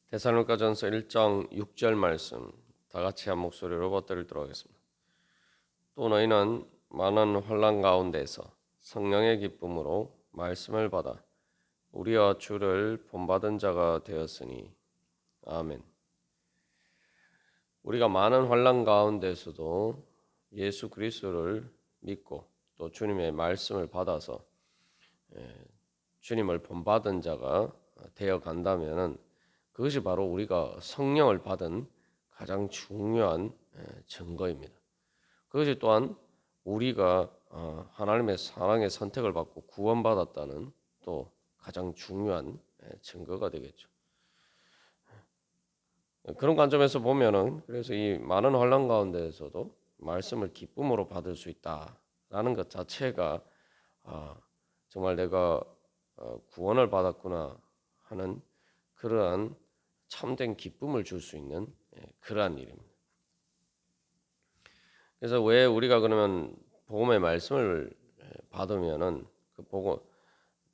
데살로니가전서 1장 6절 말씀 다 같이 한 목소리로 받들도록 하겠습니다. 또 너희는 많은 환난 가운데서 성령의 기쁨으로 말씀을 받아 우리와 주를 본받은 자가 되었으니 아멘. 우리가 많은 환난 가운데서도 예수 그리스도를 믿고 또 주님의 말씀을 받아서 주님을 본받은 자가 되어 간다면은 그것이 바로 우리가 성령을 받은 가장 중요한 증거입니다. 그것이 또한 우리가 하나님의 사랑의 선택을 받고 구원받았다는 또 가장 중요한 증거가 되겠죠. 그런 관점에서 보면은 그래서 이 많은 환난 가운데에서도 말씀을 기쁨으로 받을 수 있다라는 것 자체가 정말 내가 구원을 받았구나 하는 그러한 참된 기쁨을 줄 수 있는 그러한 일입니다. 그래서 왜 우리가 그러면 복음의 말씀을 받으면은 그 복음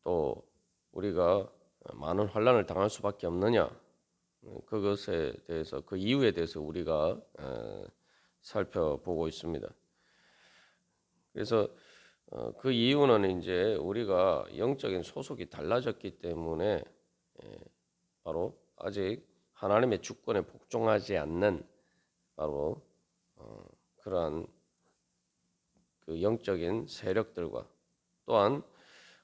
또 우리가 많은 환난을 당할 수밖에 없느냐? 그것에 대해서 그 이유에 대해서 우리가 살펴보고 있습니다. 그래서 그 이유는 이제 우리가 영적인 소속이 달라졌기 때문에 바로 아직 하나님의 주권에 복종하지 않는 바로 그러한 그 영적인 세력들과 또한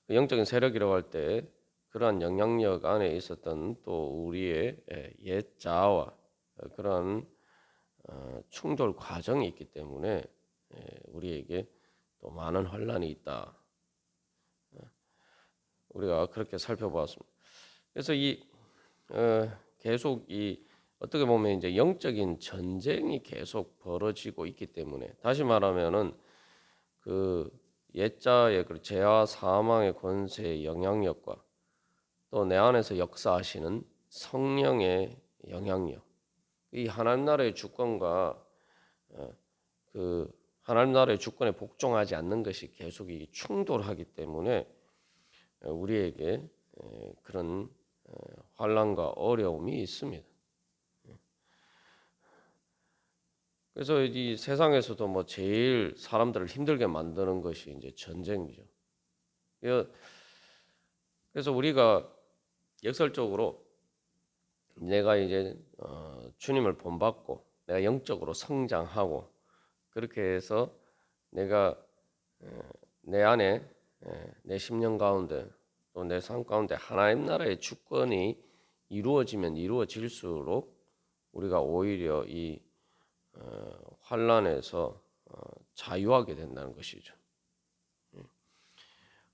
그 영적인 세력이라고 할 때 그러한 영향력 안에 있었던 또 우리의 옛 자아와 그러한 충돌 과정이 있기 때문에 우리에게 또 많은 환란이 있다. 우리가 그렇게 살펴보았습니다. 그래서 이 계속 이 어떻게 보면 이제 영적인 전쟁이 계속 벌어지고 있기 때문에 다시 말하면은 그 옛자의 그 죄와 사망의 권세의 영향력과 또 내 안에서 역사하시는 성령의 영향력, 이 하나님 나라의 주권과 그 하나님 나라의 주권에 복종하지 않는 것이 계속 이 충돌하기 때문에 우리에게 그런 환난과 어려움이 있습니다. 그래서 이 세상에서도 뭐 제일 사람들을 힘들게 만드는 것이 이제 전쟁이죠. 그래서 우리가 역설적으로 내가 이제 주님을 본받고 내가 영적으로 성장하고 그렇게 해서 내가 내 안에 내 심령 가운데 또 내 삶 가운데 하나님 나라의 주권이 이루어지면 이루어질수록 우리가 오히려 이 환란에서 자유하게 된다는 것이죠.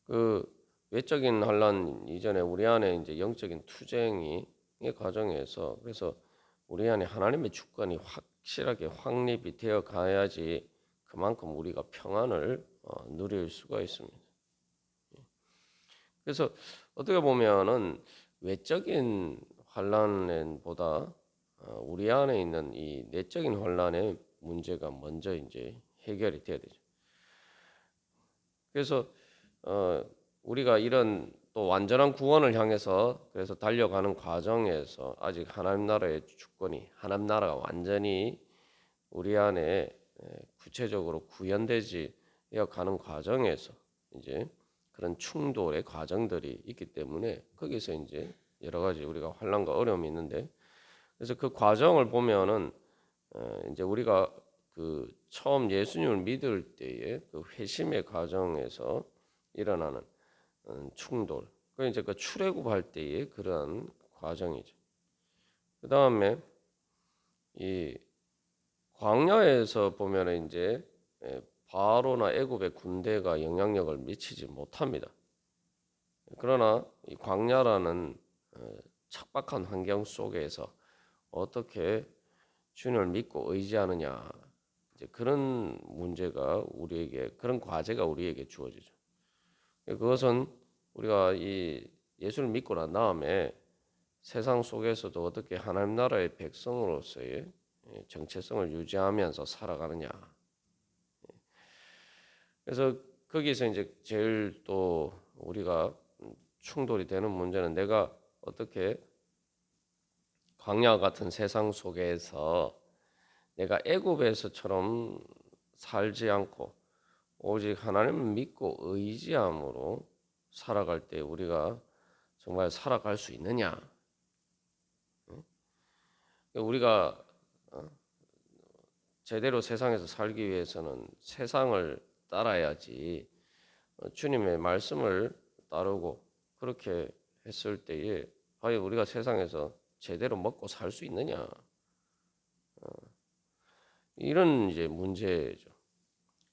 그 외적인 환란 이전에 우리 안에 이제 영적인 투쟁이 이 과정에서 그래서 우리 안에 하나님의 주권이 확실하게 확립이 되어 가야지 그만큼 우리가 평안을 누릴 수가 있습니다. 그래서 어떻게 보면은 외적인 환란보다 우리 안에 있는 이 내적인 환란의 문제가 먼저 이제 해결이 돼야 되죠. 그래서 우리가 이런 또 완전한 구원을 향해서 그래서 달려가는 과정에서 아직 하나님 나라의 주권이 하나님 나라가 완전히 우리 안에 구체적으로 구현되지 가는 과정에서 이제 그런 충돌의 과정들이 있기 때문에 거기서 이제 여러 가지 우리가 환난과 어려움이 있는데 그래서 그 과정을 보면은 이제 우리가 그 처음 예수님을 믿을 때의 그 회심의 과정에서 일어나는 충돌, 그 이제 그 출애굽할 때의 그러한 과정이죠. 그 다음에 이 광야에서 보면은 이제 바로나 애굽의 군대가 영향력을 미치지 못합니다. 그러나 이 광야라는 척박한 환경 속에서 어떻게 주님을 믿고 의지하느냐 이제 그런 문제가 우리에게 그런 과제가 우리에게 주어지죠. 그것은 우리가 이 예수를 믿고 난 다음에 세상 속에서도 어떻게 하나님 나라의 백성으로서의 정체성을 유지하면서 살아가느냐. 그래서 거기서 이제 제일 또 우리가 충돌이 되는 문제는 내가 어떻게 광야 같은 세상 속에서 내가 애굽에서처럼 살지 않고 오직 하나님을 믿고 의지함으로 살아갈 때 우리가 정말 살아갈 수 있느냐? 우리가 제대로 세상에서 살기 위해서는 세상을 따라야지 주님의 말씀을 따르고 그렇게 했을 때에 과연 우리가 세상에서 제대로 먹고 살 수 있느냐? 이런 이제 문제죠.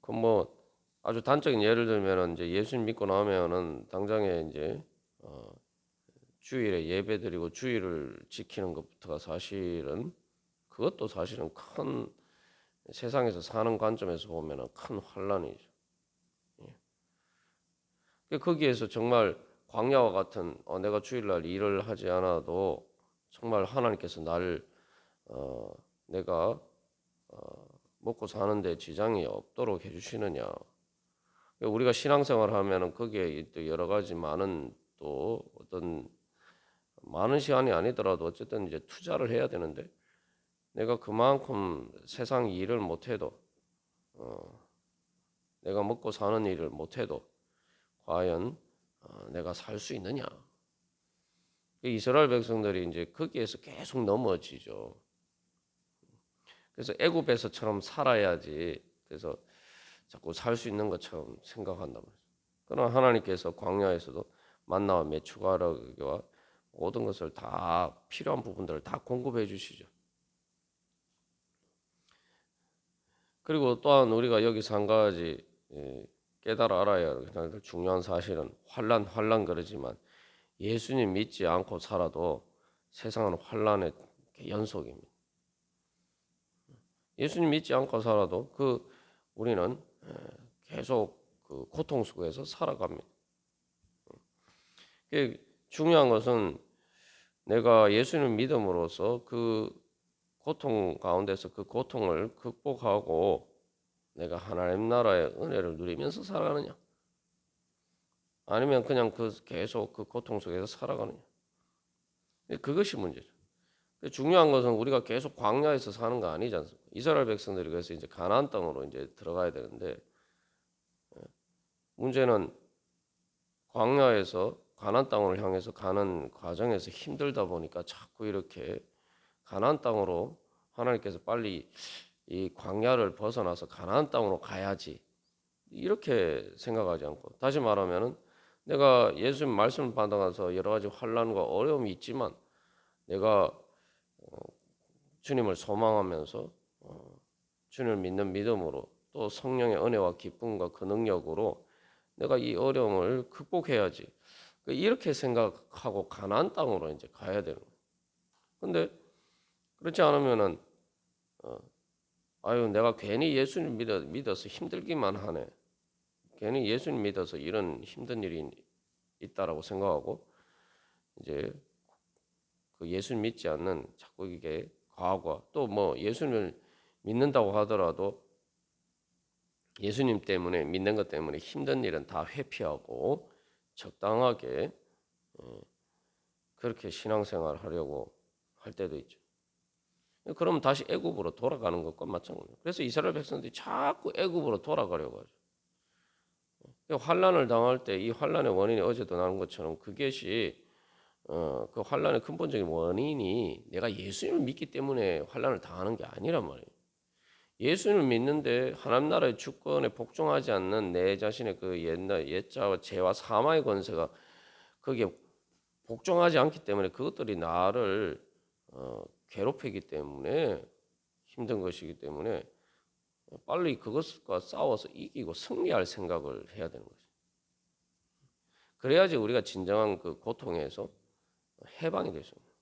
그 뭐 아주 단적인 예를 들면은 이제 예수님 믿고 나면은 당장에 이제 주일에 예배드리고 주일을 지키는 것부터가 사실은 그것도 사실은 큰 세상에서 사는 관점에서 보면은 큰 환란이죠. 거기에서 정말 광야와 같은 내가 주일날 일을 하지 않아도 정말 하나님께서 날 내가 먹고 사는데 지장이 없도록 해주시느냐. 우리가 신앙생활을 하면은 거기에 또 여러 가지 많은 또 어떤 많은 시간이 아니더라도 어쨌든 이제 투자를 해야 되는데 내가 그만큼 세상 일을 못해도 내가 먹고 사는 일을 못해도 과연 내가 살 수 있느냐? 이스라엘 백성들이 이제 거기에서 계속 넘어지죠. 그래서 애굽에서처럼 살아야지. 그래서 자꾸 살 수 있는 것처럼 생각한단 말이죠. 그러나 하나님께서 광야에서도 만나와 메추가라기와 모든 것을 다 필요한 부분들을 다 공급해 주시죠. 그리고 또한 우리가 여기서 한 가지 깨달아 알아야 할 중요한 사실은 환란 그러지만 예수님 믿지 않고 살아도 세상은 환란의 연속입니다. 예수님 믿지 않고 살아도 우리는 계속 그 고통 속에서 살아갑니다. 중요한 것은 내가 예수님을 믿음으로써 그 고통 가운데서 그 고통을 극복하고 내가 하나님 나라의 은혜를 누리면서 살아가느냐, 아니면 그냥 계속 그 고통 속에서 살아가느냐. 그것이 문제죠. 중요한 것은 우리가 계속 광야에서 사는 거 아니지 않습니까? 이스라엘 백성들이 그래서 이제 가나안 땅으로 이제 들어가야 되는데 문제는 광야에서 가나안 땅으로 향해서 가는 과정에서 힘들다 보니까 자꾸 이렇게 가나안 땅으로 하나님께서 빨리 이 광야를 벗어나서 가나안 땅으로 가야지 이렇게 생각하지 않고, 다시 말하면은 내가 예수님 말씀을 받아가서 여러 가지 환란과 어려움이 있지만 내가 주님을 소망하면서 주님을 믿는 믿음으로 또 성령의 은혜와 기쁨과 그 능력으로 내가 이 어려움을 극복해야지. 이렇게 생각하고 가나안 땅으로 이제 가야 되는 거예요. 근데 그렇지 않으면은 아유 내가 괜히 예수님 믿어서 힘들기만 하네. 괜히 예수님 믿어서 이런 힘든 일이 있다라고 생각하고 이제 그 예수님 믿지 않는 자꾸 이게 과거 또 뭐 예수님을 믿는다고 하더라도 예수님 때문에 믿는 것 때문에 힘든 일은 다 회피하고 적당하게 그렇게 신앙생활 하려고 할 때도 있죠. 그럼 다시 애굽으로 돌아가는 것과 마찬가지예요. 그래서 이스라엘 백성들이 자꾸 애굽으로 돌아가려고 하죠. 환란을 당할 때 이 환란의 원인이 어제도 나온 것처럼 그것이 그 환란의 근본적인 원인이 내가 예수님을 믿기 때문에 환란을 당하는 게 아니란 말이에요. 예수님을 믿는데 하나님 나라의 주권에 복종하지 않는 내 자신의 그 옛날 옛자와 죄와 사망의 권세가 거기에 복종하지 않기 때문에 그것들이 나를 괴롭히기 때문에 힘든 것이기 때문에 빨리 그것과 싸워서 이기고 승리할 생각을 해야 되는 거죠. 그래야지 우리가 진정한 그 고통에서 해방이 될 수 있는.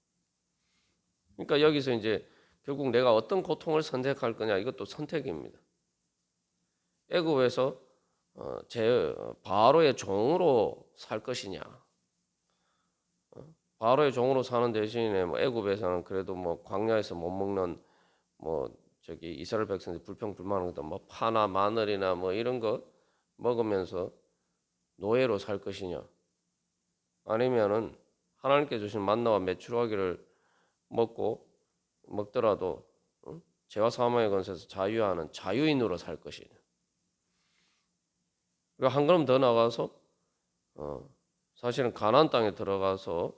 그러니까 여기서 이제 결국 내가 어떤 고통을 선택할 거냐 이것도 선택입니다. 애굽에서 제 바로의 종으로 살 것이냐, 바로의 종으로 사는 대신에 뭐 애굽에서는 그래도 뭐 광야에서 못 먹는 뭐 저기 이스라엘 백성들 불평불만한 것도 뭐 파나 마늘이나 뭐 이런 거 먹으면서 노예로 살 것이냐, 아니면은 하나님께 주신 만나와 메추라기를 먹더라도 죄와 사망의 권세에서 자유하는 자유인으로 살 것이냐. 그리고 한 걸음 더 나가서 사실은 가나안 땅에 들어가서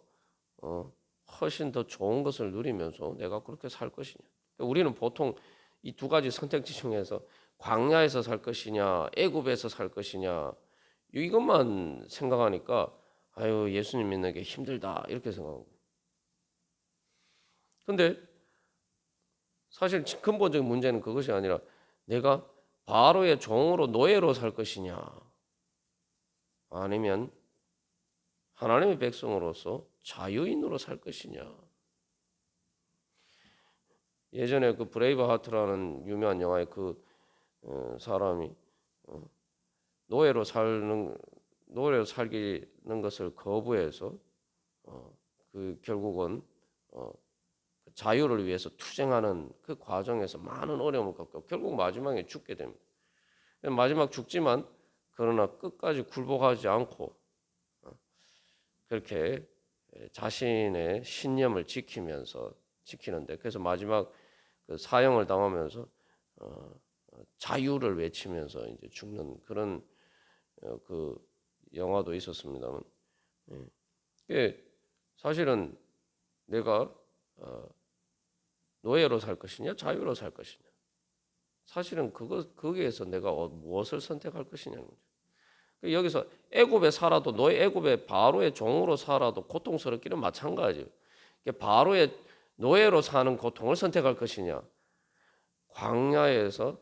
훨씬 더 좋은 것을 누리면서 내가 그렇게 살 것이냐. 우리는 보통 이 두 가지 선택지 중에서 광야에서 살 것이냐, 애굽에서 살 것이냐 이것만 생각하니까 아유 예수님 믿는 게 힘들다 이렇게 생각하고. 근데 사실 근본적인 문제는 그것이 아니라 내가 바로의 종으로 노예로 살 것이냐 아니면 하나님의 백성으로서 자유인으로 살 것이냐. 예전에 그 브레이브 하트라는 유명한 영화의 그 사람이 노예로 살기는 것을 거부해서 그 결국은 자유를 위해서 투쟁하는 그 과정에서 많은 어려움을 겪고 결국 마지막에 죽게 됩니다. 마지막 죽지만 그러나 끝까지 굴복하지 않고 그렇게 자신의 신념을 지키는데 그래서 마지막 그 사형을 당하면서 자유를 외치면서 이제 죽는 그런 그 영화도 있었습니다만, 사실은 내가 노예로 살 것이냐 자유로 살 것이냐 사실은 거기에서 내가 무엇을 선택할 것이냐는 거죠. 여기서 애굽에 살아도 애굽의 바로의 종으로 살아도 고통스럽기는 마찬가지예요. 바로의 노예로 사는 고통을 선택할 것이냐 광야에서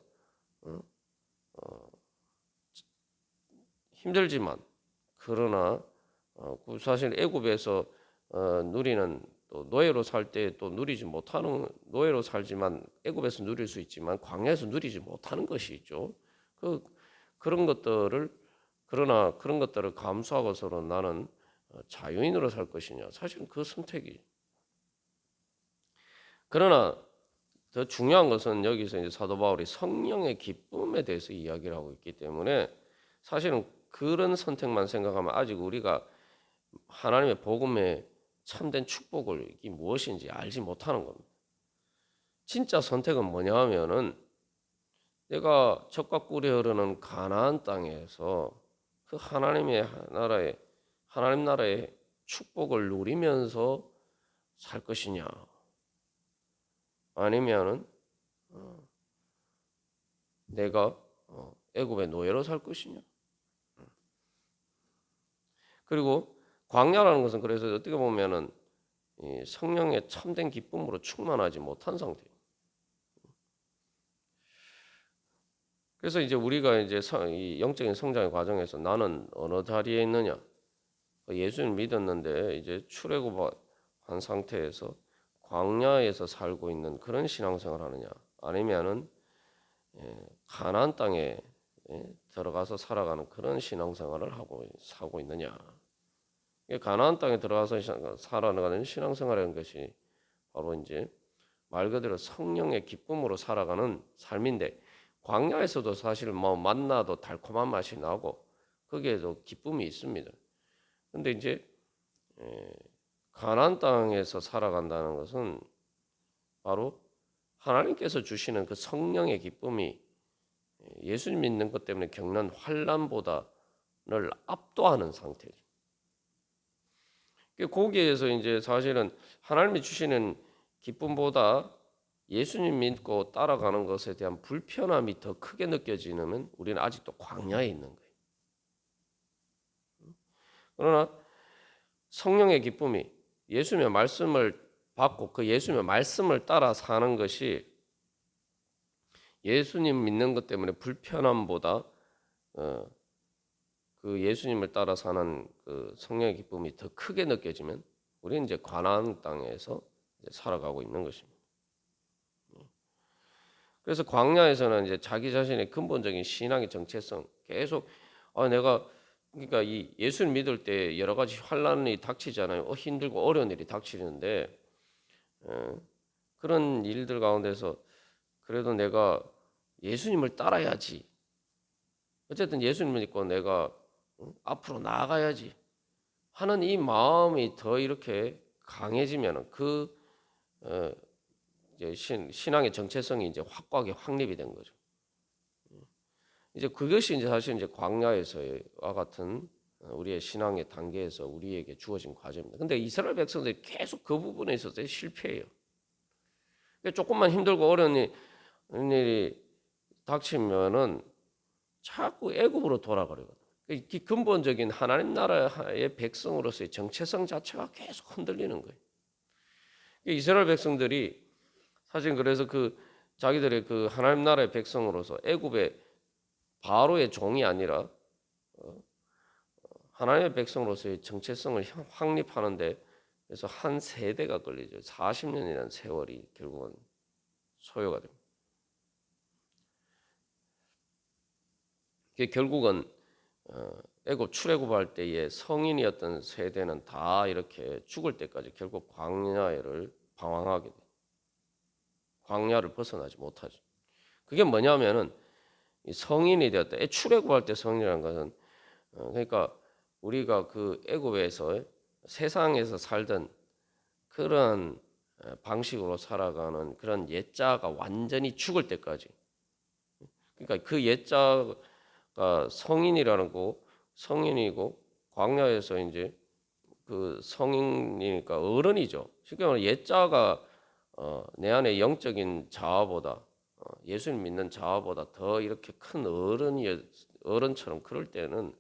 힘들지만 그러나 사실 애굽에서 누리는 또 노예로 살 때 또 누리지 못하는 노예로 살지만 애굽에서 누릴 수 있지만 광야에서 누리지 못하는 것이 있죠. 그런 것들을 감수하고서는 나는 자유인으로 살 것이냐 사실은 그 선택이. 그러나 더 중요한 것은 여기서 이제 사도 바울이 성령의 기쁨에 대해서 이야기를 하고 있기 때문에 사실은 그런 선택만 생각하면 아직 우리가 하나님의 복음의 참된 축복을 이게 무엇인지 알지 못하는 겁니다. 진짜 선택은 뭐냐 하면은 내가 젖과 꿀이 흐르는 가나안 땅에서 그 하나님 나라의 축복을 누리면서 살 것이냐 아니면은 내가 애굽의 노예로 살 것이냐. 그리고 광야라는 것은 그래서 어떻게 보면은 이 성령의 참된 기쁨으로 충만하지 못한 상태예요. 그래서 이제 우리가 이제 이 영적인 성장의 과정에서 나는 어느 자리에 있느냐. 예수를 믿었는데 이제 출애굽한 상태에서 광야에서 살고 있는 그런 신앙생활을 하느냐. 아니면은 가나안 땅에 들어가서 살아가는 그런 신앙생활을 사고 있느냐. 가나안 땅에 들어가서 살아가는 신앙생활이라는 것이 바로 이제 말 그대로 성령의 기쁨으로 살아가는 삶인데 광야에서도 사실 뭐 만나도 달콤한 맛이 나고 거기에도 기쁨이 있습니다. 근데 이제 가나안 땅에서 살아간다는 것은 바로 하나님께서 주시는 그 성령의 기쁨이 예수님 믿는 것 때문에 겪는 환난보다를 압도하는 상태죠. 거기에서 이제 사실은 하나님이 주시는 기쁨보다 예수님 믿고 따라가는 것에 대한 불편함이 더 크게 느껴지면 우리는 아직도 광야에 있는 거예요. 그러나 성령의 기쁨이 예수님의 말씀을 받고 그 예수님의 말씀을 따라 사는 것이 예수님 믿는 것 때문에 불편함보다 그 예수님을 따라 사는 그 성령의 기쁨이 더 크게 느껴지면 우리는 이제 가나안 땅에서 이제 살아가고 있는 것입니다. 그래서 광야에서는 이제 자기 자신의 근본적인 신앙의 정체성 계속 내가 그러니까 이 예수를 믿을 때 여러 가지 환난이 닥치잖아요. 힘들고 어려운 일이 닥치는데 그런 일들 가운데서 그래도 내가 예수님을 따라야지. 어쨌든 예수님을 믿고 내가 앞으로 나아가야지 하는 이 마음이 더 이렇게 강해지면 그 어, 이제 신앙의 정체성이 이제 확고하게 확립이 된 거죠. 이제 그것이 이제 사실 이제 광야에서와 같은 우리의 신앙의 단계에서 우리에게 주어진 과제입니다. 근데 이스라엘 백성들이 계속 그 부분에 있어서 실패해요. 조금만 힘들고 어려운 일이 닥치면은 자꾸 애굽으로 돌아가려거든. 이 근본적인 하나님 나라의 백성으로서의 정체성 자체가 계속 흔들리는 거예요. 이스라엘 백성들이 사실 그래서 그 자기들의 그 하나님 나라의 백성으로서 애굽의 바로의 종이 아니라 하나님의 백성으로서의 정체성을 확립하는데 그래서 한 세대가 걸리죠. 40년이라는 세월이 결국은 소요가 됩니다. 결국은 애굽 출애굽할 때의 성인이었던 세대는 다 이렇게 죽을 때까지 결국 광야를 방황하게 돼요. 광야를 벗어나지 못하죠. 그게 뭐냐면은 성인이 되었다. 출애굽할 때 성인이라는 것은 그러니까 우리가 그 애굽에서 세상에서 살던 그런 방식으로 살아가는 그런 옛자가 완전히 죽을 때까지. 그러니까 그 옛자가 성인이라는 거 성인이고 광야에서 이제 그 성인이니까 어른이죠. 쉽게 말하면 옛자가 내 안에 영적인 자아보다 예수님 믿는 자아보다 더 이렇게 큰 어른처럼 그럴 때는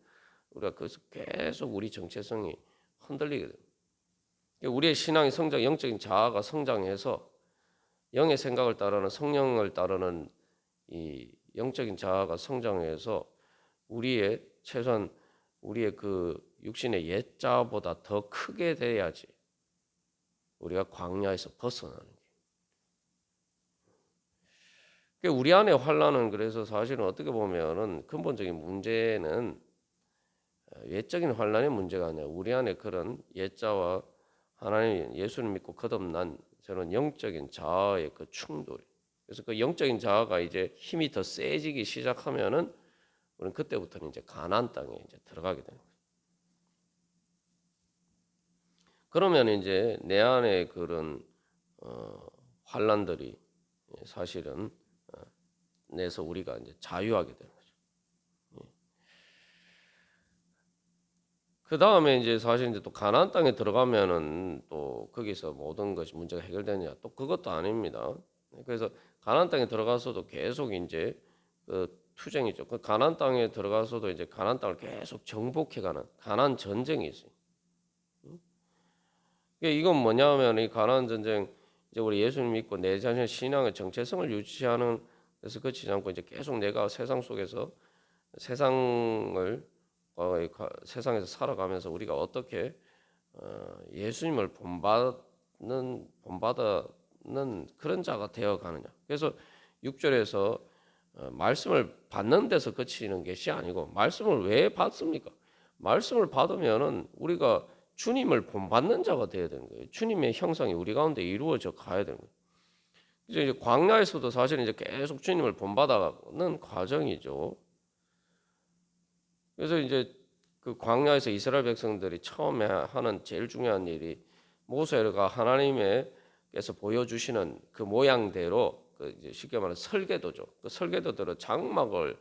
우리가 그래서 계속 우리 정체성이 흔들리게 돼요. 우리의 신앙의 성장, 영적인 자아가 성장해서 영의 생각을 따르는 성령을 따르는 이 영적인 자아가 성장해서 우리의 최소한 우리의 그 육신의 옛 자아보다 더 크게 돼야지 우리가 광야에서 벗어나는 게. 우리 안에 환란은 그래서 사실은 어떻게 보면은 근본적인 문제는 외적인 환란의 문제가 아니라 우리 안에 그런 옛자와 하나님 예수를 믿고 거듭난 저는 영적인 자아의 그 충돌. 그래서 그 영적인 자아가 이제 힘이 더 세지기 시작하면은 우리는 그때부터는 이제 가나안 땅에 이제 들어가게 되는 거죠. 그러면 이제 내 안에 그런 환란들이 사실은 내서 우리가 이제 자유하게 되는 거죠. 그 다음에 이제 사실 이제 또 가나안 땅에 들어가면은 또 거기서 모든 것이 문제가 해결되느냐 또 그것도 아닙니다. 그래서 가나안 땅에 들어가서도 계속 이제 그 투쟁이죠. 그 가나안 땅에 들어가서도 이제 가나안 땅을 계속 정복해가는 가나안 전쟁이 있어요. 이건 뭐냐면 이 가나안 전쟁 이제 우리 예수님 믿고 내 자신의 신앙의 정체성을 유지하는 그래서 그치지 않고 이제 계속 내가 세상 속에서 세상에서 살아가면서 우리가 어떻게 예수님을 본받는 그런 자가 되어 가느냐. 그래서 6절에서 말씀을 받는 데서 그치는 것이 아니고 말씀을 왜 받습니까? 말씀을 받으면은 우리가 주님을 본받는 자가 되어야 되는 거예요. 주님의 형상이 우리 가운데 이루어져 가야 되는 거예요. 이제 광야에서도 사실은 이제 계속 주님을 본받아가는 과정이죠. 그래서 이제 그 광야에서 이스라엘 백성들이 처음에 하는 제일 중요한 일이 모세가 하나님께서 보여주시는 그 모양대로 그 이제 쉽게 말하면 설계도죠. 그 설계도대로 장막을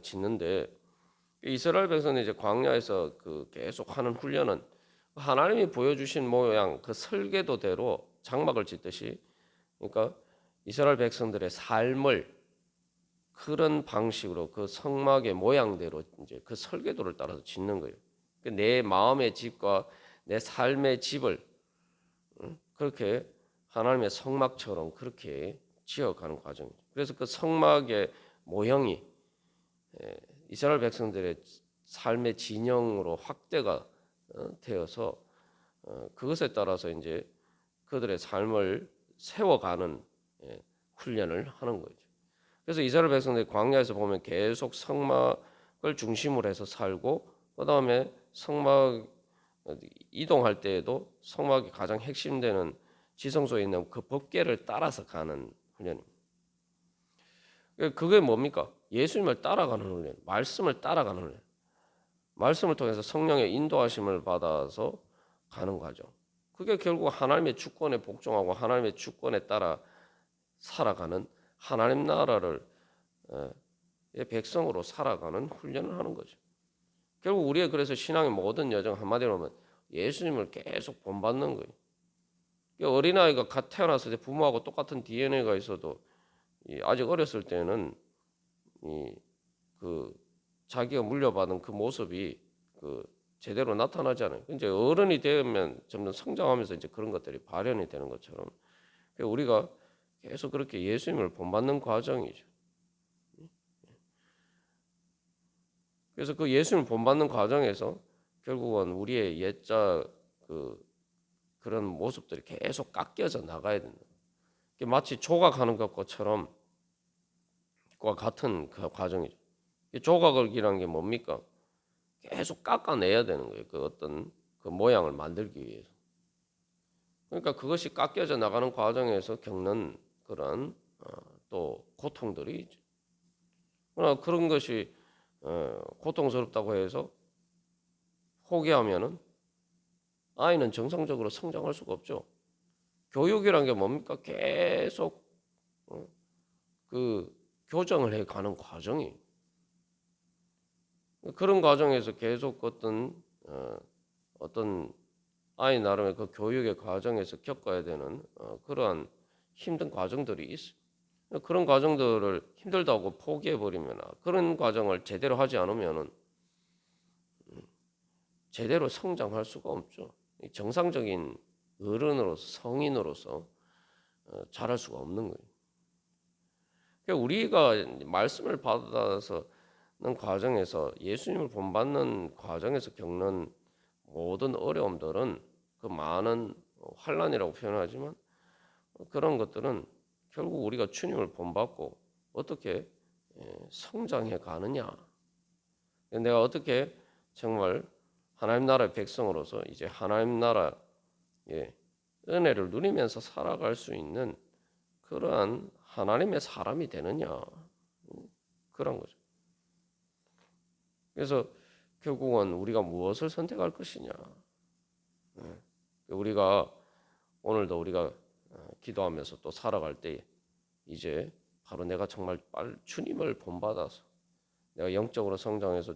짓는데 이스라엘 백성은 이제 광야에서 그 계속 하는 훈련은 하나님이 보여주신 모양 그 설계도대로 장막을 짓듯이 그러니까 이스라엘 백성들의 삶을 그런 방식으로 그 성막의 모양대로 이제 그 설계도를 따라서 짓는 거예요. 내 마음의 집과 내 삶의 집을 그렇게 하나님의 성막처럼 그렇게 지어가는 과정이죠. 그래서 그 성막의 모형이 이스라엘 백성들의 삶의 진영으로 확대가 되어서 그것에 따라서 이제 그들의 삶을 세워가는 훈련을 하는 거죠. 그래서 이스라엘 백성들이 광야에서 보면 계속 성막을 중심으로 해서 살고 그 다음에 성막 이동할 때에도 성막이 가장 핵심되는 지성소에 있는 그 법궤를 따라서 가는 훈련입니다. 그게 뭡니까? 예수님을 따라가는 훈련, 말씀을 따라가는 훈련. 말씀을 통해서 성령의 인도하심을 받아서 가는 과정. 그게 결국 하나님의 주권에 복종하고 하나님의 주권에 따라 살아가는 하나님 나라를 의 백성으로 살아가는 훈련을 하는 거죠. 결국 우리의 그래서 신앙의 모든 여정 한마디로 하면 예수님을 계속 본받는 거예요. 어린아이가 갓 태어났을 때 부모하고 똑같은 DNA가 있어도 아직 어렸을 때는 그 자기가 물려받은 그 모습이 그 제대로 나타나잖아요. 이제 어른이 되면 점점 성장하면서 이제 그런 것들이 발현이 되는 것처럼 우리가 계속 그렇게 예수님을 본받는 과정이죠. 그래서 그 예수님을 본받는 과정에서 결국은 우리의 옛자 그런 모습들이 계속 깎여져 나가야 된다. 마치 조각하는 것처럼 과 같은 그 과정이죠. 조각이라는 게 뭡니까? 계속 깎아내야 되는 거예요. 그 어떤 그 모양을 만들기 위해서. 그러니까 그것이 깎여져 나가는 과정에서 겪는 그런 또 고통들이 있죠. 그러나 그런 것이 고통스럽다고 해서 포기하면은 아이는 정상적으로 성장할 수가 없죠. 교육이란 게 뭡니까? 계속 그 교정을 해 가는 과정이 그런 과정에서 계속 어떤 아이 나름의 그 교육의 과정에서 겪어야 되는 그러한 힘든 과정들이 있어요. 그런 과정들을 힘들다고 포기해 버리면 그런 과정을 제대로 하지 않으면은 제대로 성장할 수가 없죠. 정상적인 어른으로서 성인으로서 자랄 수가 없는 거예요. 그러니까 우리가 말씀을 받아서는 과정에서 예수님을 본받는 과정에서 겪는 모든 어려움들은 그 많은 환난이라고 표현하지만 그런 것들은 결국 우리가 주님을 본받고 어떻게 성장해 가느냐. 내가 어떻게 정말 하나님 나라의 백성으로서 이제 하나님 나라의 은혜를 누리면서 살아갈 수 있는 그러한 하나님의 사람이 되느냐 그런 거죠. 그래서 결국은 우리가 무엇을 선택할 것이냐. 우리가 오늘도 우리가 기도하면서 또 살아갈 때 이제 바로 내가 정말 주님을 본받아서 내가 영적으로 성장해서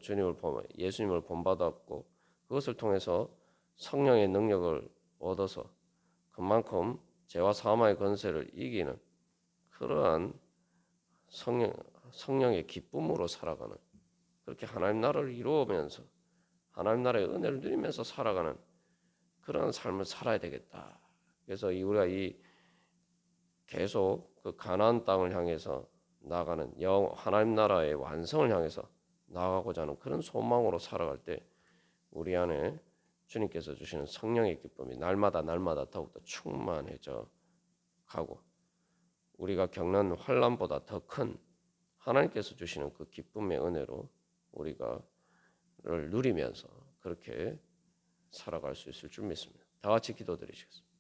예수님을 본받았고 그것을 통해서 성령의 능력을 얻어서 그만큼 죄와 사망의 권세를 이기는 그러한 성령의 기쁨으로 살아가는 그렇게 하나님 나라를 이루면서 하나님 나라의 은혜를 누리면서 살아가는 그런 삶을 살아야 되겠다. 그래서 우리가 계속 그 가나안 땅을 향해서 나아가는 하나님 나라의 완성을 향해서 나아가고자 하는 그런 소망으로 살아갈 때 우리 안에 주님께서 주시는 성령의 기쁨이 날마다 더욱더 충만해져 가고 우리가 겪는 환난보다 더 큰 하나님께서 주시는 그 기쁨의 은혜로 우리가를 누리면서 그렇게 살아갈 수 있을 줄 믿습니다. 다 같이 기도드리시겠습니다.